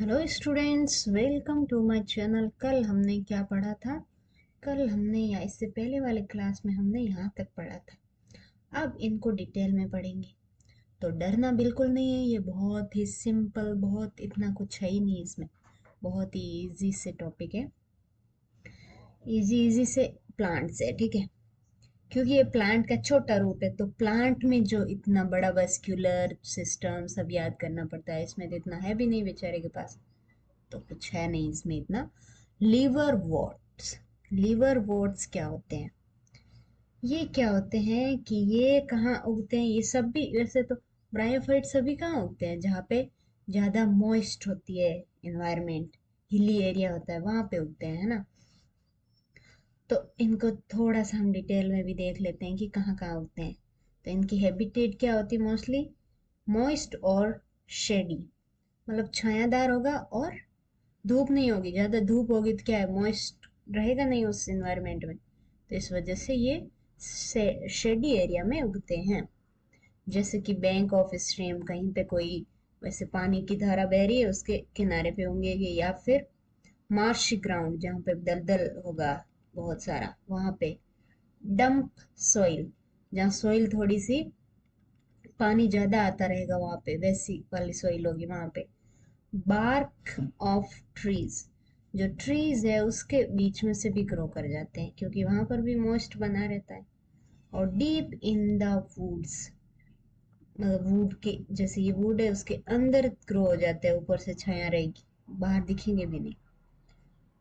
Hello students, welcome to my channel. कल हमने क्या पढ़ा था? कल हमने या इससे पहले वाले क्लास में हमने यहाँ तक पढ़ा था। अब इनको डिटेल में पढ़ेंगे। तो डरना बिल्कुल नहीं है, ये बहुत ही सिंपल, बहुत इतना कुछ है ही नहीं इसमें। बहुत ही इजी से टॉपिक है, इजी इजी से प्लांट्स है, ठीक है। क्योंकि ये प्लांट का छोटा रूप है, तो प्लांट में जो इतना बड़ा वस्क्यूलर सिस्टम सब याद करना पड़ता है, इसमें तो इतना है भी नहीं बेचारे के पास। तो कुछ है नहीं इसमें इतना। लीवर वॉट्स, लीवर वॉट्स क्या होते हैं? ये क्या होते हैं कि ये कहाँ उगते हैं? ये सब भी वैसे तो ब्रायोफाइट सभी कहाँ उगते हैं? जहाँ पे ज़्यादा मॉइस्ट होती है इन्वायरमेंट, हिली एरिया होता है, वहाँ पे उगते हैं, है ना। तो इनको थोड़ा सा हम डिटेल में भी देख लेते हैं कि कहाँ कहाँ उगते हैं। तो इनकी हैबिटेट क्या होती है? मोस्टली मॉइस्ट और शेडी, मतलब छायादार होगा, और धूप नहीं होगी। ज़्यादा धूप होगी तो क्या है, मॉइस्ट रहेगा नहीं उस इन्वायरमेंट में, तो इस वजह से ये शेडी एरिया में उगते हैं। जैसे कि बैंक ऑफ स्ट्रीम, कहीं पे कोई वैसे पानी की धारा बह रही है, उसके किनारे पे होंगे ये, या फिर मार्शी ग्राउंड जहाँ पे दलदल होगा बहुत सारा, वहाँ पे। डंप सॉइल, जहाँ सॉइल थोड़ी सी पानी ज्यादा आता रहेगा, वहाँ पे वैसी वाली सॉइल होगी वहाँ पे। बार्क ऑफ ट्रीज, जो ट्रीज है उसके बीच में से भी ग्रो कर जाते हैं, क्योंकि वहां पर भी मॉइस्ट बना रहता है। और डीप इन द वुड्स, मतलब वुड के जैसे ये वुड है उसके अंदर ग्रो हो जाते हैं, ऊपर से छाया रहेगी, बाहर दिखेंगे भी नहीं।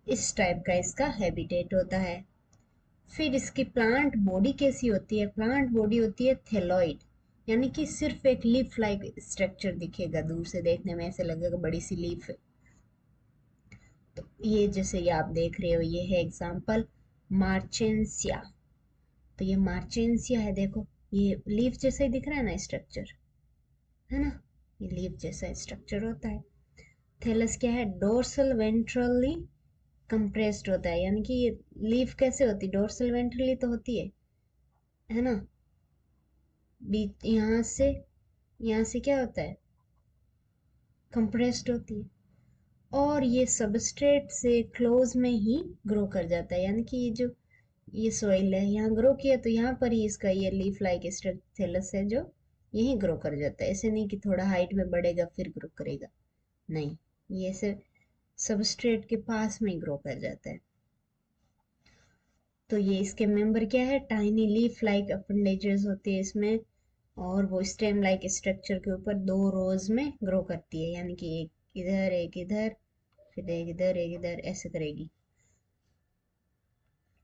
इस टाइप का इसका हैबिटेट होता है। फिर इसकी प्लांट बॉडी कैसी होती है? प्लांट बॉडी होती है थेलॉइड, यानी कि सिर्फ एक लीफ लाइक स्ट्रक्चर दिखेगा, दूर से देखने में ऐसे लगेगा बड़ी सी लीफ है। तो ये जैसे ये आप देख रहे हो, ये है एग्जाम्पल मार्चेंसिया। तो ये मार्चेंसिया है, देखो ये लीफ जैसा ही दिख रहा है ना स्ट्रक्चर, है ना। ये लीफ जैसा स्ट्रक्चर होता है। थैलस क्या है? डोर्सल वेंट्रली कंप्रेस्ड होता है, यानी कि ये लीफ कैसे होती है? डोर्सल वेंट्रली तो होती है ना। बीच यहाँ से क्या होता है? कंप्रेस्ड होती है। और ये सबस्ट्रेट से क्लोज में ही ग्रो कर जाता है, यानी कि ये सॉइल है, यहाँ ग्रो किया तो यहाँ पर ही इसका ये लीफ लाइक थैलस है जो यही ग्रो कर जाता है। ऐसे नहीं कि थोड़ा हाइट में बढ़ेगा फिर ग्रो करेगा, नहीं, ये सिर्फ सबस्ट्रेट के पास में ही ग्रो कर जाता है। तो ये इसके मेंबर क्या है? टाइनी लीफ लाइक अपेंडेजेस होती है इसमें, और वो स्टेम लाइक स्ट्रक्चर के ऊपर दो रोज में ग्रो करती है, यानी कि एक इधर, फिर एक इधर एक इधर, ऐसे करेगी।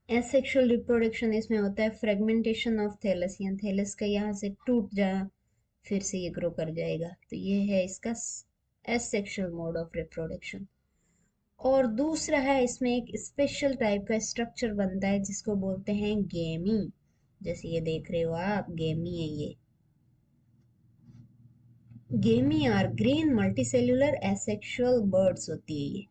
एसेक्सुअल रिप्रोडक्शन इसमें होता है फ्रेगमेंटेशन ऑफ थैलस, या थैलस का यहाँ से टूट जा, फिर से ये ग्रो कर जाएगा। तो ये है इसका एसेक्सुअल मोड ऑफ रिप्रोडक्शन। और दूसरा है, इसमें एक स्पेशल टाइप का स्ट्रक्चर बनता है जिसको बोलते हैं गेमी। जैसे ये देख रहे हो आप, गेमी है ये। Gemmae are green multicellular asexual buds होती है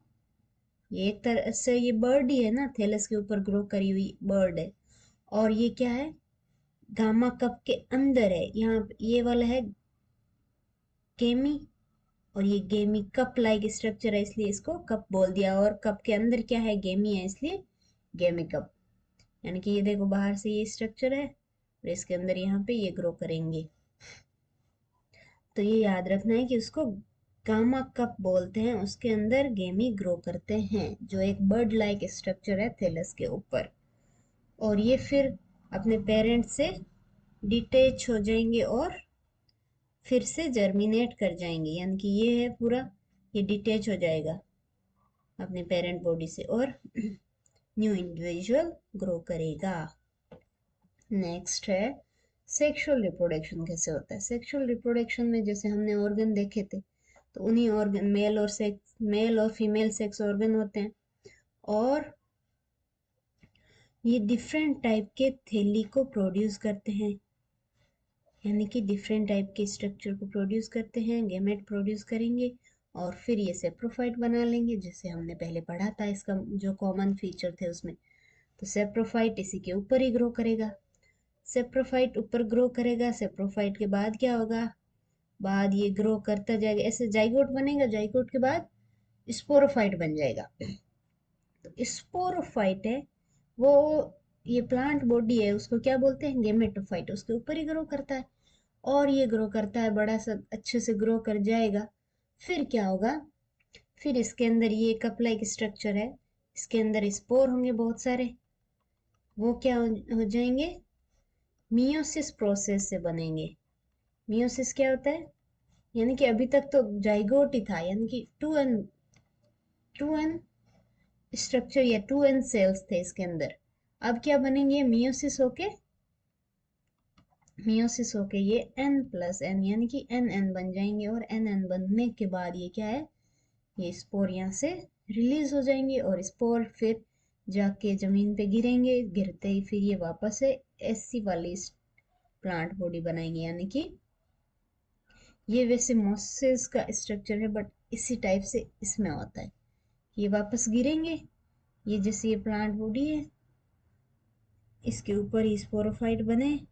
ये एक तरह से ये बर्ड ही है ना, थैलस के ऊपर ग्रो करी हुई बर्ड है। और ये क्या है? गामा कप के अंदर है, यहाँ ये वाला है गेमी, और ये गेमी कप लाइक स्ट्रक्चर है इसलिए इसको कप बोल दिया। और कप के अंदर क्या है? गेमी है, इसलिए गेमी कप। यानी कि ये देखो, बाहर से ये स्ट्रक्चर है और इसके अंदर यहाँ पे ये ग्रो करेंगे। तो ये याद रखना है कि उसको गामा कप बोलते हैं, उसके अंदर गेमी ग्रो करते हैं, जो एक बर्ड लाइक स्ट्रक्चर है थैलस के ऊपर। और ये फिर अपने पेरेंट्स से डिटेच हो जाएंगे और फिर से जर्मिनेट कर जाएंगे, यानी कि ये है पूरा, ये डिटेच हो जाएगा अपने पेरेंट बॉडी से और न्यू इंडिविजुअल ग्रो करेगा। नेक्स्ट है सेक्सुअल रिप्रोडक्शन कैसे होता है? सेक्सुअल रिप्रोडक्शन में जैसे हमने ऑर्गन देखे थे, तो उन्हीं ऑर्गन, मेल और फीमेल सेक्स ऑर्गन होते हैं, और ये डिफरेंट टाइप के थैली को प्रोड्यूस करते हैं, यानी कि डिफरेंट टाइप के स्ट्रक्चर को प्रोड्यूस करते हैं, गेमेट प्रोड्यूस करेंगे, और फिर ये सेप्रोफाइट बना लेंगे, जैसे हमने पहले पढ़ा था इसका जो कॉमन फीचर थे उसमें। तो सेप्रोफाइट इसी के ऊपर ही ग्रो करेगा, सेप्रोफाइट ऊपर ग्रो करेगा। सेप्रोफाइट के बाद क्या होगा? बाद ये ग्रो करता जाएगा, ऐसे जाइगोट बनेगा, जाइगोट के बाद स्पोरोफाइट बन जाएगा। तो स्पोरोफाइट है वो, ये प्लांट बॉडी है उसको क्या बोलते हैं, गेमेटोफाइट, उसके ऊपर ही ग्रो करता है। और ये ग्रो करता है, बड़ा सा अच्छे से ग्रो कर जाएगा। फिर क्या होगा, फिर इसके अंदर ये कप लाइक स्ट्रक्चर है, इसके अंदर स्पोर होंगे बहुत सारे, वो क्या हो जाएंगे, मियोसिस प्रोसेस से बनेंगे। मियोसिस क्या होता है, यानी कि अभी तक तो जाइगोट ही था, यानी कि टू एन स्ट्रक्चर या टू एन सेल्स थे इसके अंदर। अब क्या बनेंगे, मियोसिस होके ये एन प्लस एन यानी कि एन एन बन जाएंगे। और एन एन बनने के बाद ये क्या है, ये स्पोर यहाँ से रिलीज हो जाएंगे और स्पोर फिर जाके जमीन पे गिरेंगे, गिरते ही फिर ये वापस से ऐसी वाली प्लांट बॉडी बनाएंगे। यानी कि ये वैसे मोसेस का स्ट्रक्चर है बट इसी टाइप से इसमें होता है, ये वापस गिरेंगे, ये जैसे ये प्लांट बॉडी है इसके ऊपर ही स्पोरोफाइट बने,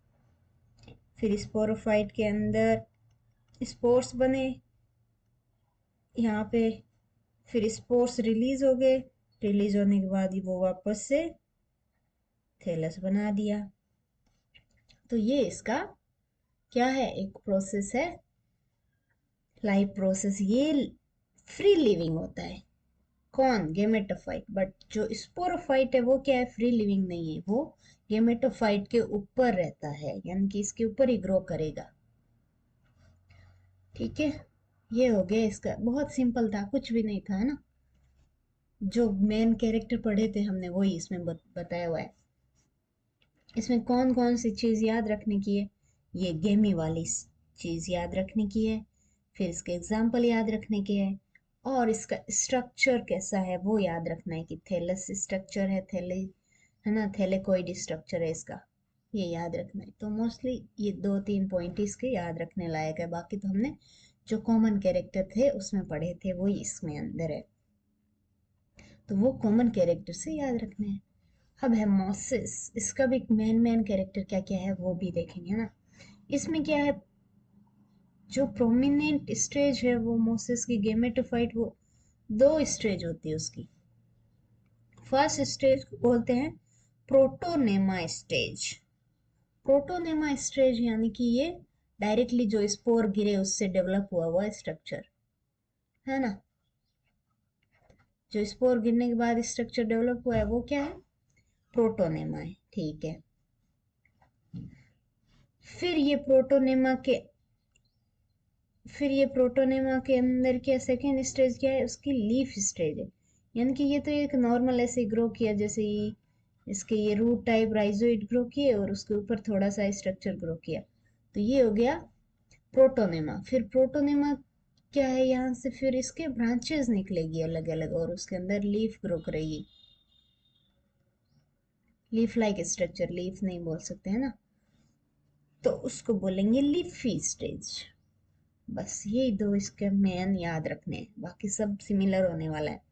फिर स्पोरोफाइट के अंदर स्पोर्स बने यहाँ पे, फिर स्पोर्स रिलीज हो गए, रिलीज होने के बाद ही वो वापस से थैलस बना दिया। तो ये इसका क्या है, एक प्रोसेस है, लाइफ प्रोसेस। ये फ्री लिविंग होता है, कौन, गेमेटोफाइट। बट जो स्पोरोफाइट है वो क्या है, फ्री लिविंग नहीं है, वो गेमेटोफाइट के ऊपर रहता है, यानी कि इसके ऊपर ही ग्रो करेगा। ठीक है, ये हो गया इसका, बहुत सिंपल था, कुछ भी नहीं था, है ना। जो मेन कैरेक्टर पढ़े थे हमने वही इसमें बताया हुआ है। इसमें कौन कौन सी चीज याद रखने की है, ये गेमी वाली चीज याद रखने की है, फिर इसके एग्जाम्पल याद रखने के हैं, और इसका स्ट्रक्चर कैसा है वो याद रखना है कि थैलस स्ट्रक्चर है, है ना, थैलेकोइड स्ट्रक्चर है इसका, ये याद रखना है। तो मोस्टली ये 2-3 पॉइंट इसके याद रखने लायक है, बाकी तो हमने जो कॉमन कैरेक्टर थे उसमें पढ़े थे वही इसमें अंदर है, तो वो कॉमन कैरेक्टर से याद रखने हैं। अब है मोसिस, इसका भी मेन मेन कैरेक्टर क्या क्या है वो भी देखेंगे ना। इसमें क्या है, जो प्रोमिनेंट स्टेज है वो मोसिस की गेमेटोफाइट, वो 2 स्टेज होती है उसकी। फर्स्ट स्टेज को बोलते हैं प्रोटोनेमा स्टेज। प्रोटोनेमा स्टेज यानी कि ये डायरेक्टली जो स्पोर गिरे उससे डेवलप हुआ हुआ स्ट्रक्चर है ना, जो स्पोर गिरने के बाद स्ट्रक्चर डेवलप हुआ है वो क्या है, प्रोटोनेमा है। ठीक है, फिर ये प्रोटोनेमा के फिर ये प्रोटोनेमा के अंदर क्या सेकेंड स्टेज क्या है, उसकी लीफ स्टेज है। यानी कि ये तो एक नॉर्मल ऐसे ग्रो किया, जैसे ही इसके ये रूट टाइप राइजोइड ग्रो किए और उसके ऊपर थोड़ा सा स्ट्रक्चर ग्रो किया, तो ये हो गया प्रोटोनेमा। फिर प्रोटोनेमा क्या है, यहाँ से फिर इसके ब्रांचेस निकलेगी अलग अलग और उसके अंदर लीफ ग्रो करेगी, लीफ लाइक स्ट्रक्चर, लीफ नहीं बोल सकते है ना, तो उसको बोलेंगे लीफी स्टेज। बस यही 2 इसके मेन याद रखने हैं, बाकी सब सिमिलर होने वाला है।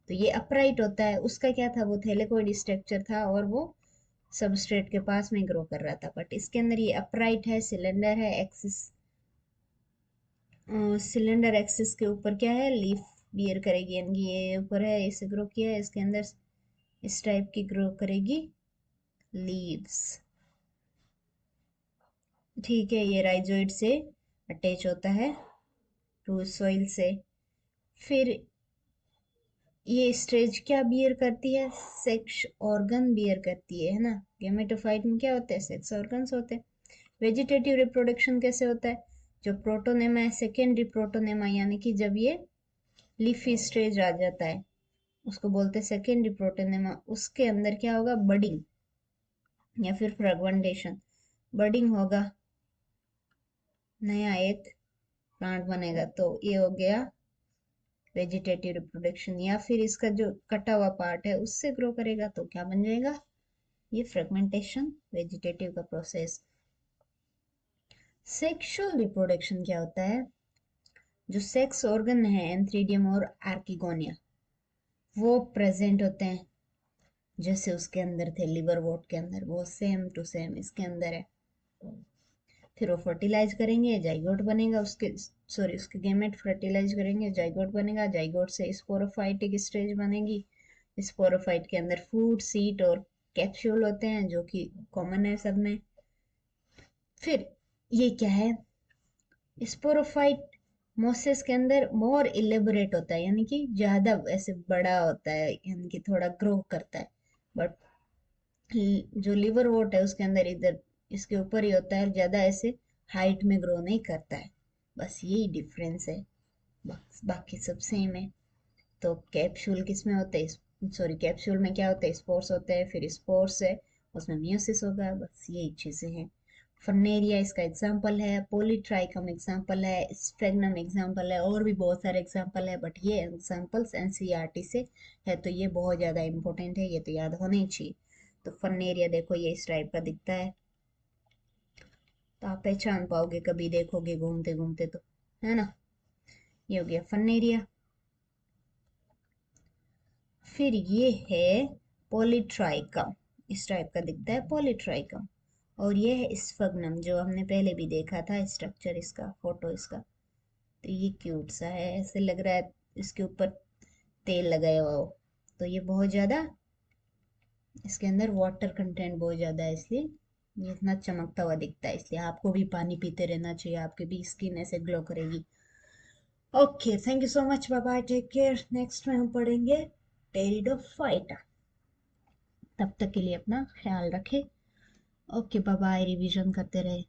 तो ये अपराइट होता है, उसका क्या था, वो थैलेकोइड स्ट्रक्चर था और वो सबस्ट्रेट के पास में ग्रो कर रहा था, बट इसके अंदर ये अपराइट है, सिलेंडर है, एक्सिस, सिलेंडर एक्सिस के ऊपर क्या है, लीफ बियर करेगी, यानी कि ये ऊपर है, इसे ग्रो किया है, इसके अंदर इस टाइप की ग्रो करेगी लीव्स। ठीक है, ये राइजोइड से अटैच होता है टू सॉइल से। फिर ये स्टेज क्या बियर करती है, सेक्स ऑर्गन बियर करती है ना। गेमेटोफाइट में क्या होते हैं, सेक्स ऑर्गन्स होते हैं। वेजिटेटिव रिप्रोडक्शन कैसे होता है, जो प्रोटोनेमा है, सेकेंडरी प्रोटोनेमा, यानी कि जब ये लीफी स्टेज आ जाता है उसको बोलते हैं सेकेंडरी प्रोटोनेमा। उसके अंदर क्या होगा, बडिंग या फिर फ्रेगमेंटेशन। बडिंग होगा, नया एक प्लांट बनेगा, तो ये हो गया वेजिटेटिव रिप्रोडक्शन। या फिर इसका जो कटा हुआ पार्ट है उससे ग्रो करेगा तो क्या बन जाएगा, ये फ्रेगमेंटेशन, वेजिटेटिव का प्रोसेस। सेक्सुअल रिप्रोडक्शन क्या होता है, जो सेक्स ऑर्गन है एंथ्रीडियम और आर्किगोनिया वो प्रेजेंट होते हैं, जैसे उसके अंदर थे लिवर वोट के अंदर, वो सेम टू सेम इसके अंदर है। फिर वो फर्टिलाइज करेंगे, जाइगोट बनेगा, उसके सॉरी उसके गेमेट फर्टिलाइज करेंगे, जाइगोट बनेगा, जाइगोट से स्पोरोफाइटिक स्टेज बनेगी। स्पोरोफाइट के अंदर फूड, सीट और कैप्सूल होते हैं जो कि कॉमन है सब में। फिर ये क्या है, स्पोरोफाइट मोसेस के अंदर मोर इलेबोरेट होता है, यानी कि ज्यादा ऐसे बड़ा होता है, यानी कि थोड़ा ग्रो करता है। बट जो लिवर वोट है उसके अंदर इधर इसके ऊपर ही होता है, ज्यादा ऐसे हाइट में ग्रो नहीं करता है। बस यही डिफरेंस है, बाकी सब सेम है। तो कैप्सूल किस में होते हैं, सॉरी कैप्सूल में क्या होता है, स्पोर्स होते हैं, फिर स्पोर्स है उसमें मियोसिस होगा, बस यही चीजें हैं। फर्नेरिया इसका एग्जाम्पल है, पॉलीट्राइकम एग्जाम्पल है, स्फेगनम एग्जाम्पल है, और भी बहुत सारे एग्जाम्पल है, बट ये एग्जाम्पल्स एनसीईआरटी से है तो ये बहुत ज़्यादा इंपॉर्टेंट है, ये तो याद होना ही चाहिए। तो फर्नेरिया देखो ये इस टाइप का दिखता है, तो आप पहचान पाओगे कभी देखोगे घूमते घूमते तो, है ना। ये हो गया फर्नेरिया। फिर ये है पॉलीट्राइकम, इस टाइप का दिखता है पॉलीट्राइकम। और ये है स्फग्नम जो हमने पहले भी देखा था, स्ट्रक्चर इसका, फोटो इसका। तो ये क्यूट सा है, ऐसे लग रहा है इसके ऊपर तेल लगाया हुआ हो। तो ये बहुत ज़्यादा, इसके अंदर वाटर कंटेंट बहुत ज़्यादा है, इसलिए ये इतना चमकता हुआ दिखता है। इसलिए आपको भी पानी पीते रहना चाहिए, आपकी भी स्किन ऐसे ग्लो करेगी। Okay, thank you so much, bye bye, take care. Next में हम पढ़ेंगे टेरिडोफाइटा। तब तक के लिए अपना ख्याल रखें। ओके बाय बाय, रिवीजन करते रहे।